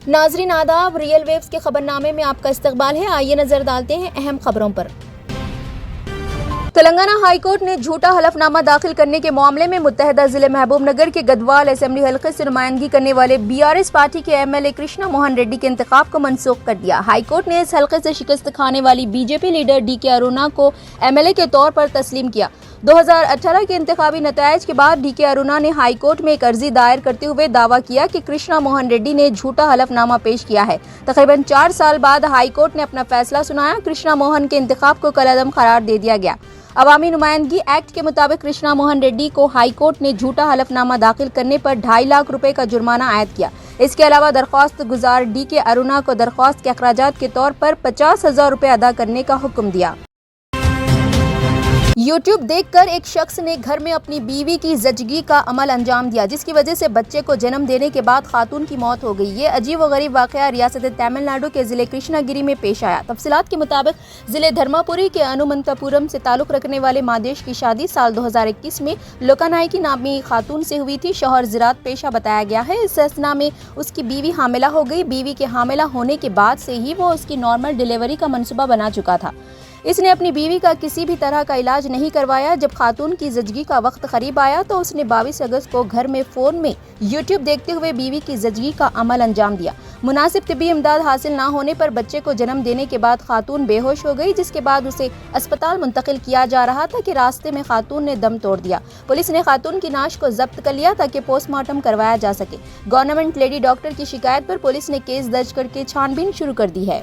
ناظرین آداب، real views کے خبر نامے میں آپ کا استقبال ہے۔ آئیے نظر ڈالتے ہیں اہم خبروں پر۔ تلنگانہ ہائی کورٹ نے جھوٹا حلف نامہ داخل کرنے کے معاملے میں متحدہ ضلع محبوب نگر کے گدوال اسمبلی حلقے سے نمائندگی کرنے والے BRS پارٹی کے MLA کرشنا موہن ریڈی کے انتخاب کو منسوخ کر دیا۔ ہائی کورٹ نے اس حلقے سے شکست کھانے والی BJP لیڈر DK ارونا کو MLA کے طور پر تسلیم کیا۔ 2018 کے انتخابی نتائج کے بعد DK ارونا نے ہائی کورٹ میں ایک عرضی دائر کرتے ہوئے دعویٰ کیا کہ کرشنا موہن ریڈی نے جھوٹا حلف نامہ پیش کیا ہے۔ تقریباً 4 سال بعد ہائی کورٹ نے اپنا فیصلہ سنایا۔ کرشنا موہن کے انتخاب کو کالعدم قرار دے دیا گیا۔ عوامی نمائندگی ایکٹ کے مطابق کرشنا موہن ریڈی کو ہائی کورٹ نے جھوٹا حلف نامہ داخل کرنے پر 2.5 لاکھ روپے کا جرمانہ عائد کیا۔ اس کے علاوہ درخواست گزار DK ارونا کو درخواست کے اخراجات کے طور پر 50,000 روپے ادا کرنے کا حکم دیا۔ یوٹیوب دیکھ کر ایک شخص نے گھر میں اپنی بیوی کی زچگی کا عمل انجام دیا، جس کی وجہ سے بچے کو جنم دینے کے بعد خاتون کی موت ہو گئی۔ یہ عجیب و غریب واقعہ ریاست تمل ناڈو کے ضلع کرشنا گری میں پیش آیا۔ تفصیلات کے مطابق ضلع دھرماپوری کے انومنتاپورم سے تعلق رکھنے والے مادیش کی شادی سال 2021 میں لوکانائکی نامی خاتون سے ہوئی تھی۔ شوہر زراعت پیشہ بتایا گیا ہے۔ اس اثنا میں اس کی بیوی حاملہ ہو گئی۔ بیوی کے حاملہ ہونے کے بعد سے ہی وہ اس کی نارمل ڈیلیوری کا منصوبہ بنا چکا تھا۔ اس نے اپنی بیوی کا کسی بھی طرح کا علاج نہیں کروایا۔ جب خاتون کی زچگی کا وقت قریب آیا تو اس نے 22 اگست کو گھر میں فون میں یوٹیوب دیکھتے ہوئے بیوی کی زچگی کا عمل انجام دیا۔ مناسب طبی امداد حاصل نہ ہونے پر بچے کو جنم دینے کے بعد خاتون بے ہوش ہو گئی، جس کے بعد اسے اسپتال منتقل کیا جا رہا تھا کہ راستے میں خاتون نے دم توڑ دیا۔ پولیس نے خاتون کی نعش کو ضبط کر لیا تاکہ پوسٹ مارٹم کروایا جا سکے۔ گورنمنٹ لیڈی ڈاکٹر کی شکایت پر پولیس نے کیس درج کر کے چھان بین شروع کر دی ہے۔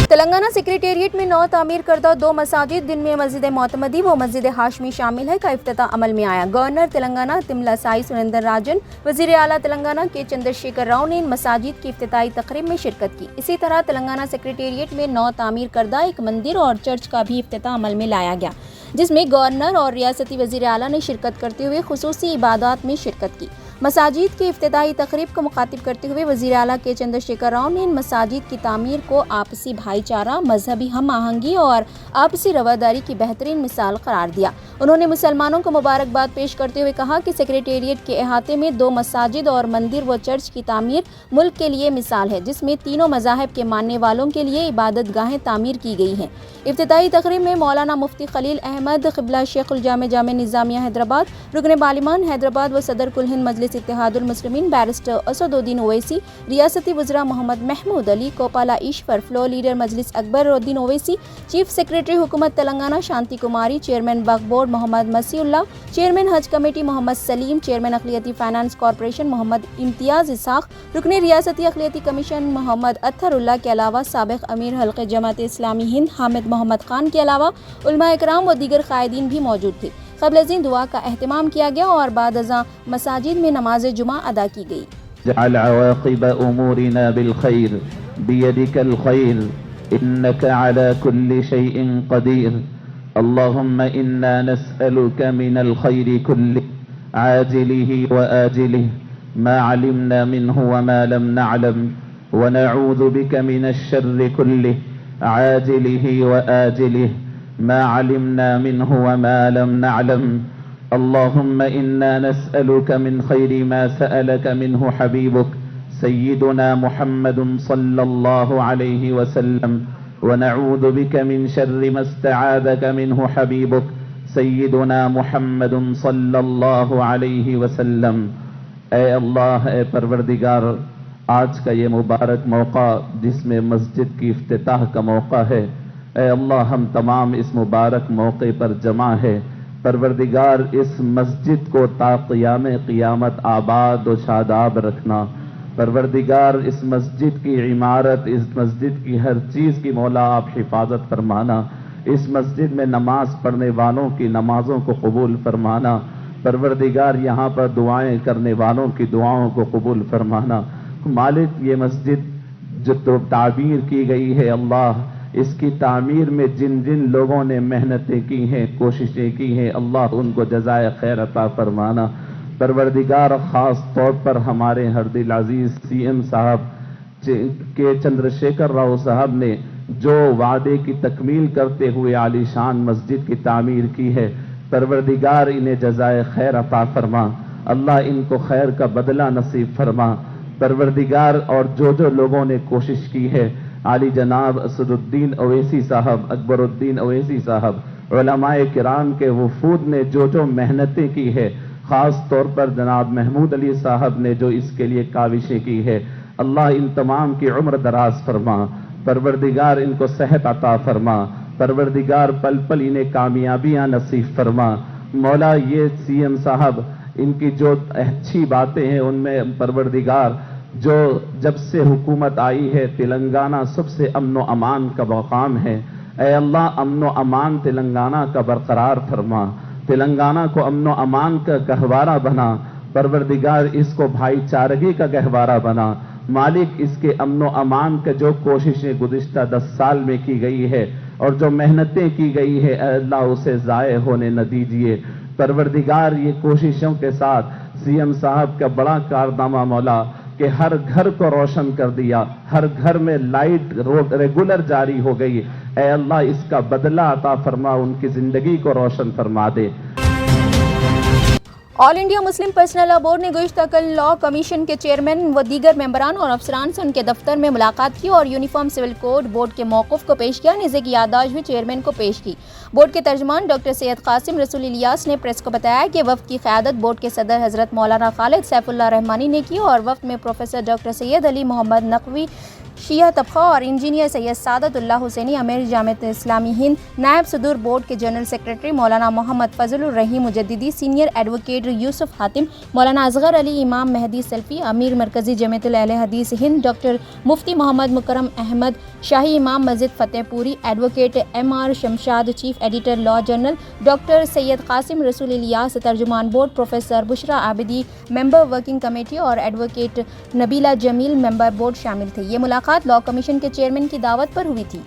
تلنگانہ سیکریٹریٹ میں نو تعمیر کردہ 2 مساجد جن میں مسجد معتمدی و مسجد ہاشمی شامل ہے کا افتتاح عمل میں آیا۔ گورنر تلنگانہ تملا سائی سریندر راجن، وزیر اعلیٰ تلنگانہ کے چندر شیکھر راؤ نے ان مساجد کی افتتاحی تقریب میں شرکت کی۔ اسی طرح تلنگانہ سیکریٹریٹ میں نو تعمیر کردہ ایک مندر اور چرچ کا بھی افتتاح عمل میں لایا گیا، جس میں گورنر اور ریاستی وزیر اعلیٰ نے شرکت کرتے ہوئے خصوصی عبادات میں شرکت کی۔ مساجد کی افتتاحی تقریب کو مخاطب کرتے ہوئے وزیر اعلیٰ کے چندر شیکھر راؤ نے ان مساجد کی تعمیر کو آپسی بھائی چارہ، مذہبی ہم آہنگی اور آپسی رواداری کی بہترین مثال قرار دیا۔ انہوں نے مسلمانوں کو مبارکباد پیش کرتے ہوئے کہا کہ سیکریٹریٹ کے احاطے میں 2 مساجد اور مندر و چرچ کی تعمیر ملک کے لیے مثال ہے، جس میں تینوں مذاہب کے ماننے والوں کے لیے عبادت گاہیں تعمیر کی گئی ہیں۔ افتتاحی تقریب میں مولانا مفتی خلیل احمد قبلہ شیخ الجامع جامع نظامیہ حیدرآباد، رکن پارلیمان حیدرآباد و صدر کل ہند مجلس اتحاد المسلمین بیرسٹر اسد الدین اویسی، ریاستی وزراء محمد محمود علی، کوپالا ایشور، فلور لیڈر مجلس اکبر الدین اویسی، چیف سیکریٹری حکومت تلنگانہ شانتی کماری، چیئرمین وقف بورڈ محمد مسیح اللہ، چیئرمین حج کمیٹی محمد سلیم، چیئرمین اقلیتی فائنانس کارپوریشن محمد امتیاز اسحاق، رکن ریاستی اقلیتی کمیشن محمد اطہر اللہ کے علاوہ سابق امیر حلقہ جماعت اسلامی ہند حامد محمد خان کے علاوہ علماء اکرام و دیگر قائدین بھی موجود تھے۔ قبل ازیں دعا کا اہتمام کیا گیا اور بعد ازاں مساجد میں نماز جمعہ ادا کی گئی۔ اجعل عواقب امورنا بالخير بيدك الخير انك على كل شيء قدير اللهم انا نسألك من الخير كله عاجله وآجله ما علمنا منه وما لم نعلم ونعوذ بك من الشر كله عاجله وآجله ما علمنا منه وما لم نعلم اللهم إنا نسألك من خير ما سألك منه حبيبك سيدنا محمد صلى الله عليه وسلم ونعوذ بك من شر ما استعاذك منه حبيبك سيدنا محمد صلى الله عليه وسلم۔ اے اللہ، اے پروردگار، آج کا یہ مبارک موقع جس میں مسجد کی افتتاح کا موقع ہے، اے اللہ ہم تمام اس مبارک موقع پر جمع ہے۔ پروردگار اس مسجد کو تا قیام قیامت آباد و شاداب رکھنا۔ پروردگار اس مسجد کی عمارت، اس مسجد کی ہر چیز کی مولا آپ حفاظت فرمانا۔ اس مسجد میں نماز پڑھنے والوں کی نمازوں کو قبول فرمانا۔ پروردگار یہاں پر دعائیں کرنے والوں کی دعاؤں کو قبول فرمانا۔ مالک، یہ مسجد جو تعمیر کی گئی ہے اللہ، اس کی تعمیر میں جن جن لوگوں نے محنتیں کی ہیں، کوششیں کی ہیں، اللہ ان کو جزائے خیر عطا فرمانا۔ پروردگار خاص طور پر ہمارے ہر دل عزیز CM صاحب کے چندر شیکھر راؤ صاحب نے جو وعدے کی تکمیل کرتے ہوئے عالی شان مسجد کی تعمیر کی ہے، پروردگار انہیں جزائے خیر عطا فرما۔ اللہ ان کو خیر کا بدلہ نصیب فرما۔ پروردگار اور جو لوگوں نے کوشش کی ہے، عالی جناب اسد الدین اویسی صاحب، اکبر الدین اویسی صاحب، علماء کرام کے وفود نے جو محنتیں کی ہے، خاص طور پر جناب محمود علی صاحب نے جو اس کے لیے کاوشیں کی ہے، اللہ ان تمام کی عمر دراز فرما، پروردگار ان کو صحت عطا فرما، پروردگار پل پل انہیں کامیابیاں نصیب فرما۔ مولا یہ سی ایم صاحب، ان کی جو اچھی باتیں ہیں ان میں پروردگار جو جب سے حکومت آئی ہے تلنگانہ سب سے امن و امان کا مقام ہے، اے اللہ امن و امان تلنگانہ کا برقرار فرما، تلنگانہ کو امن و امان کا گہوارہ بنا، پروردگار اس کو بھائی چارگی کا گہوارہ بنا، مالک اس کے امن و امان کے جو کوششیں گزشتہ 10 سال میں کی گئی ہے اور جو محنتیں کی گئی ہے، اے اللہ اسے ضائع ہونے نہ دیجیے، پروردگار یہ کوششوں کے ساتھ سی ایم صاحب کا بڑا کارنامہ مولا کہ ہر گھر کو روشن کر دیا، ہر گھر میں لائٹ ریگولر جاری ہو گئی، اے اللہ اس کا بدلہ عطا فرما، ان کی زندگی کو روشن فرما دے۔ آل انڈیا مسلم پرسنل لا بورڈ نے گزشتہ کل لا کمیشن کے چیئرمین و دیگر ممبران اور افسران سے ان کے دفتر میں ملاقات کی اور یونیفارم سول کوڈ بورڈ کے موقف کو پیش کیا۔ نظر کی یادداشت بھی چیئرمین کو پیش کی۔ بورڈ کے ترجمان ڈاکٹر سید قاسم رسول الیاس نے پریس کو بتایا کہ وفد کی قیادت بورڈ کے صدر حضرت مولانا خالد سیف اللہ رحمانی نے کی اور وفد میں پروفیسر ڈاکٹر سید علی محمد نقوی شیعہ طبقہ اور انجینئر سید سعادت اللہ حسینی امیر جامعۃ اسلامی ہند، نائب صدور بورڈ کے جنرل سیکریٹری مولانا محمد فضل الرحیم مجددی، سینئر ایڈوکیٹ یوسف حاتم، مولانا اصغر علی امام مہدی سلفی، امیر مرکزی جمعیت اہل حدیث ہند ڈاکٹر مفتی محمد مکرم احمد، شاہی امام مسجد Fatehpuri, advocate M R Shamshad, chief editor law journal doctor Syed Qasim Rasool Ilyas, ترجمان board professor Bushra Abidi, member working committee اور advocate Nabeela Jameel member board شامل تھے۔ یہ ملاقات لا کمیشن کے چیئرمین کی دعوت پر ہوئی تھی۔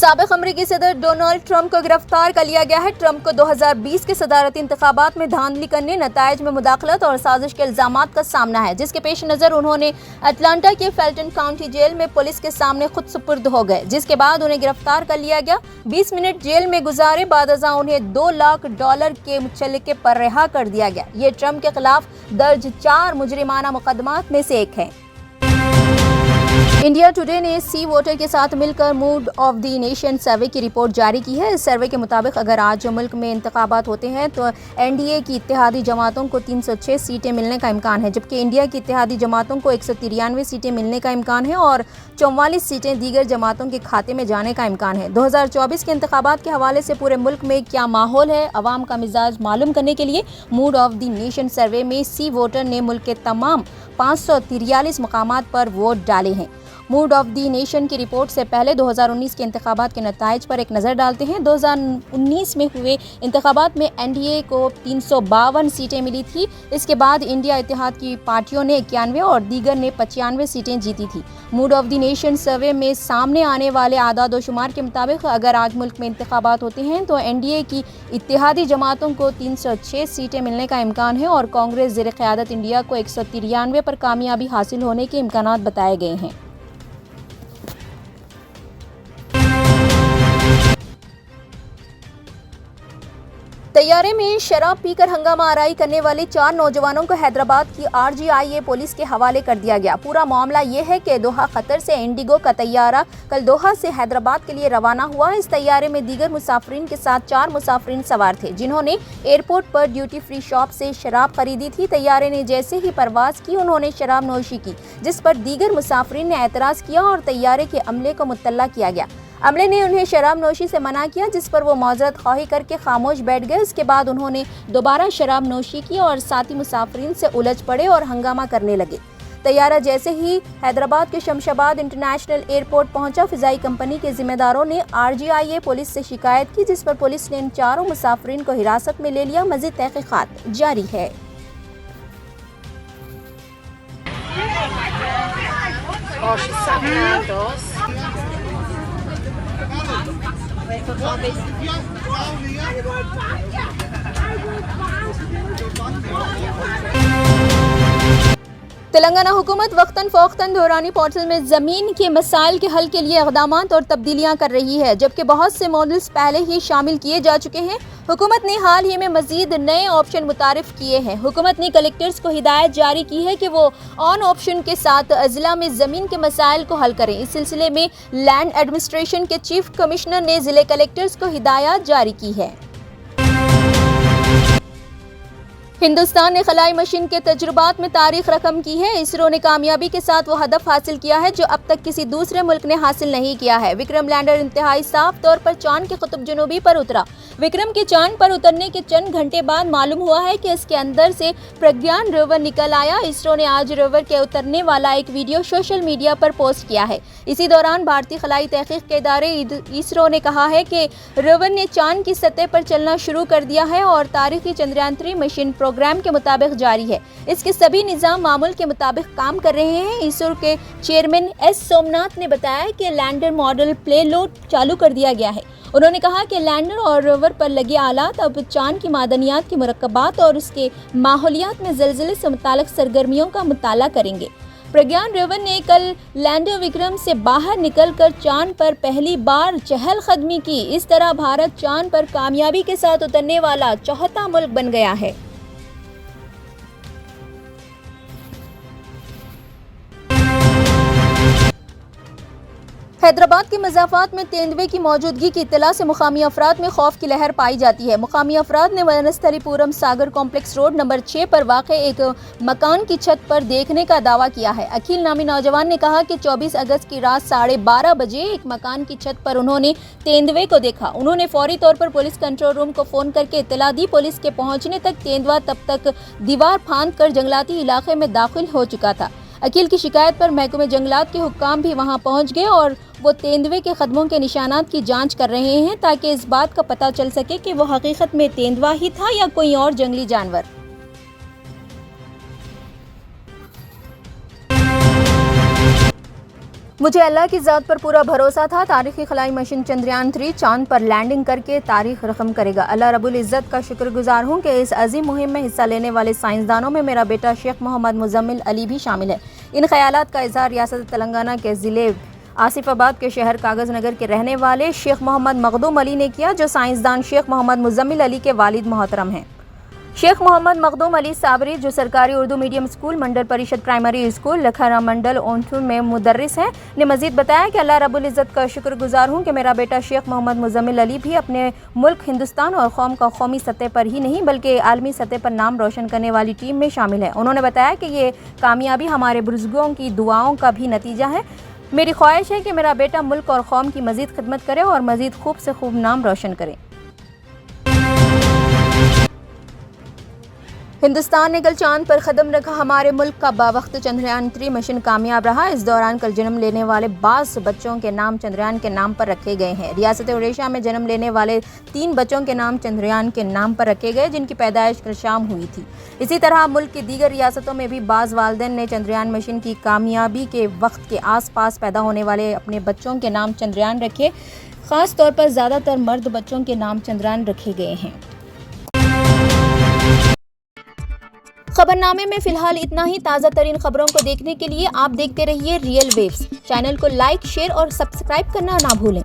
سابق امریکی صدر ڈونلڈ ٹرمپ کو گرفتار کر لیا گیا ہے۔ ٹرمپ کو 2020 کے صدارتی انتخابات میں دھاندلی کرنے، نتائج میں مداخلت اور سازش کے الزامات کا سامنا ہے، جس کے پیش نظر انہوں نے اٹلانٹا کے فیلٹن کاؤنٹی جیل میں پولیس کے سامنے خود سپرد ہو گئے، جس کے بعد انہیں گرفتار کر لیا گیا۔ 20 منٹ جیل میں گزارے بعد ازاں انہیں $2 لاکھ کے مچلقے پر رہا کر دیا گیا۔ یہ ٹرمپ کے خلاف درج 4 مجرمانہ مقدمات میں سے ایک ہے۔ انڈیا ٹوڈے نے سی ووٹر کے ساتھ مل کر mood of the nation survey کی رپورٹ جاری کی ہے۔ اس سروے کے مطابق اگر آج ملک میں انتخابات ہوتے ہیں تو این ڈی اے کی اتحادی جماعتوں کو 306 سیٹیں ملنے کا امکان ہے، جبکہ انڈیا کی اتحادی جماعتوں کو 193 سیٹیں ملنے کا امکان ہے اور 44 سیٹیں دیگر جماعتوں کے کھاتے میں جانے کا امکان ہے۔ 2024 کے انتخابات کے حوالے سے پورے ملک میں کیا ماحول ہے، عوام کا مزاج معلوم کرنے کے لیے mood of the nation survey میں سی ووٹر نے ملک کے تمام 543 مقامات پر ووٹ ڈالے ہیں۔ موڈ آف دی نیشن کی رپورٹ سے پہلے 2019 کے انتخابات کے نتائج پر ایک نظر ڈالتے ہیں۔ 2019 میں ہوئے انتخابات میں این ڈی اے کو 352 سیٹیں ملی تھی۔ اس کے بعد انڈیا اتحاد کی پارٹیوں نے 91 اور دیگر نے 95 سیٹیں جیتی تھی۔ Mood of the nation survey میں سامنے آنے والے اعداد و شمار کے مطابق اگر آج ملک میں انتخابات ہوتے ہیں تو این ڈی اے کی اتحادی جماعتوں کو 306 سیٹیں ملنے کا امکان ہے اور کانگریس زیر قیادت انڈیا کو 193 پر کامیابی حاصل ہونے کے امکانات بتائے گئے ہیں۔ طیارے میں شراب پی کر ہنگامہ آرائی کرنے والے 4 نوجوانوں کو حیدرآباد کی RGIA پولیس کے حوالے کر دیا گیا۔ پورا معاملہ یہ ہے کہ دوحہ قطر سے انڈیگو کا طیارہ کل دوحہ سے حیدرآباد کے لیے روانہ ہوا۔ اس طیارے میں دیگر مسافرین کے ساتھ 4 مسافرین سوار تھے، جنہوں نے ایئرپورٹ پر ڈیوٹی فری شاپ سے شراب خریدی تھی۔ طیارے نے جیسے ہی پرواز کی انہوں نے شراب نوشی کی، جس پر دیگر مسافرین نے اعتراض کیا اور طیارے کے عملے کو مطلع کیا گیا۔ عملے نے انہیں شراب نوشی سے منع کیا، جس پر وہ معذرت خواہی کر کے خاموش بیٹھ گئے۔ اس کے بعد انہوں نے دوبارہ شراب نوشی کی اور ساتھی مسافرین سے الجھ پڑے اور ہنگامہ کرنے لگے۔ طیارہ جیسے ہی حیدرآباد کے شمشاباد انٹرنیشنل ایئرپورٹ پہنچا، فضائی کمپنی کے ذمہ داروں نے RGIA پولیس سے شکایت کی، جس پر پولیس نے ان 4 مسافرین کو حراست میں لے لیا۔ مزید تحقیقات جاری ہے۔ تلنگانہ حکومت وقتاً فوقتاً دورانی پورٹل میں زمین کے مسائل کے حل کے لیے اقدامات اور تبدیلیاں کر رہی ہے، جبکہ بہت سے ماڈلز پہلے ہی شامل کیے جا چکے ہیں۔ حکومت نے حال ہی میں مزید نئے آپشن متعارف کیے ہیں۔ حکومت نے کلکٹرز کو ہدایت جاری کی ہے کہ وہ آن آپشن کے ساتھ اضلاع میں زمین کے مسائل کو حل کریں۔ اس سلسلے میں لینڈ ایڈمنسٹریشن کے چیف کمشنر نے ضلع کلکٹرز کو ہدایات جاری کی ہے۔ ہندوستان نے خلائی مشین کے تجربات میں تاریخ رقم کی ہے۔ اسرو نے کامیابی کے ساتھ وہ ہدف حاصل کیا ہے جو اب تک کسی دوسرے ملک نے حاصل نہیں کیا ہے۔ وکرم لینڈر انتہائی صاف طور پر چاند کے قطب جنوبی پر اترا۔ وکرم کے چاند پر اترنے کے چند گھنٹے بعد معلوم ہوا ہے کہ اس کے اندر سے پرگیان روور نکل آیا۔ اسرو نے آج روور کے اترنے والا ایک ویڈیو سوشل میڈیا پر پوسٹ کیا ہے۔ اسی دوران بھارتی خلائی تحقیق کے ادارے اسرو نے کہا ہے کہ روور نے چاند کی سطح پر چلنا شروع کر دیا ہے اور تاریخی چندریان 3 مشن پروگرام کے مطابق جاری ہے۔ اس کے سبھی نظام معمول کے مطابق کام کر رہے ہیں۔ اسرو کے چیئرمین ایس سومناتھ نے بتایا کہ لینڈر ماڈل پلے لوڈ چالو کر دیا گیا ہے۔ انہوں نے کہا کہ لینڈر اور روور پر لگے آلات اب چاند کی معدنیات کے مرکبات اور اس کے ماحولیات میں زلزلے سے متعلق سرگرمیوں کا مطالعہ کریں گے۔ پرگیان روور نے کل لینڈر وکرم سے باہر نکل کر چاند پر پہلی بار چہل قدمی کی۔ اس طرح بھارت چاند پر کامیابی کے ساتھ اترنے والا چوتھا ملک بن گیا ہے۔ حیدرآباد کے مضافات میں تیندوے کی موجودگی کی اطلاع سے مقامی افراد میں خوف کی لہر پائی جاتی ہے۔ مقامی افراد نے ونستھلی پورم ساگر کمپلیکس روڈ نمبر 6 پر واقع ایک مکان کی چھت پر دیکھنے کا دعویٰ کیا ہے۔ اکھل نامی نوجوان نے کہا کہ 24 اگست کی رات 12:30 بجے ایک مکان کی چھت پر انہوں نے تیندوے کو دیکھا۔ انہوں نے فوری طور پر پولیس کنٹرول روم کو فون کر کے اطلاع دی۔ پولیس کے پہنچنے تک تیندوا تب تک دیوار پھاند کر جنگلاتی علاقے میں داخل ہو چکا تھا۔ اکھل کی شکایت پر محکمہ جنگلات کے حکام بھی وہاں پہنچ گئے اور وہ تیندوے کے قدموں کے نشانات کی جانچ کر رہے ہیں تاکہ اس بات کا پتہ چل سکے کہ وہ حقیقت میں تیندوا ہی تھا یا کوئی اور جنگلی جانور۔ مجھے اللہ کی ذات پر پورا بھروسہ تھا۔ تاریخی خلائی مشن چندریان 3 چاند پر لینڈنگ کر کے تاریخ رقم کرے گا۔ اللہ رب العزت کا شکر گزار ہوں کہ اس عظیم مہم میں حصہ لینے والے سائنسدانوں میں میرا بیٹا شیخ محمد مزمل علی بھی شامل ہے۔ ان خیالات کا اظہار ریاست تلنگانہ کے ضلع آصف آباد کے شہر کاغذ نگر کے رہنے والے شیخ محمد مخدوم علی نے کیا، جو سائنسدان شیخ محمد مزمل علی کے والد محترم ہیں۔ شیخ محمد مخدوم علی صابری، جو سرکاری اردو میڈیم اسکول منڈل پریشد پرائمری اسکول لکھارا منڈل اونٹھور میں مدرس ہیں، نے مزید بتایا کہ اللہ رب العزت کا شکر گزار ہوں کہ میرا بیٹا شیخ محمد مزمل علی بھی اپنے ملک ہندوستان اور قوم کا قومی سطح پر ہی نہیں بلکہ عالمی سطح پر نام روشن کرنے والی ٹیم میں شامل ہے۔ انہوں نے بتایا کہ یہ کامیابی ہمارے بزرگوں کی دعاؤں کا بھی نتیجہ ہے۔ میری خواہش ہے کہ میرا بیٹا ملک اور قوم کی مزید خدمت کرے اور مزید خوب سے خوب نام روشن کرے۔ ہندوستان نے کل چاند پر قدم رکھا۔ ہمارے ملک کا باوقت چندریان 3 مشن کامیاب رہا۔ اس دوران کل جنم لینے والے 22 بچوں کے نام چندریان کے نام پر رکھے گئے ہیں۔ ریاست اڈیشہ میں جنم لینے والے 3 بچوں کے نام چندریان کے نام پر رکھے گئے جن کی پیدائش کل شام ہوئی تھی۔ اسی طرح ملک کی دیگر ریاستوں میں بھی بعض والدین نے چندریان مشن کی کامیابی کے وقت کے آس پاس پیدا ہونے والے اپنے بچوں کے نام چندریان رکھے۔ خاص طور پر زیادہ تر مرد بچوں کے نام چندریان رکھے گئے ہیں۔ خبرنامے میں فی الحال اتنا ہی۔ تازہ ترین خبروں کو دیکھنے کے لیے آپ دیکھتے رہیے ریئل ویوز۔ چینل کو لائک، شیئر اور سبسکرائب کرنا نہ بھولیں۔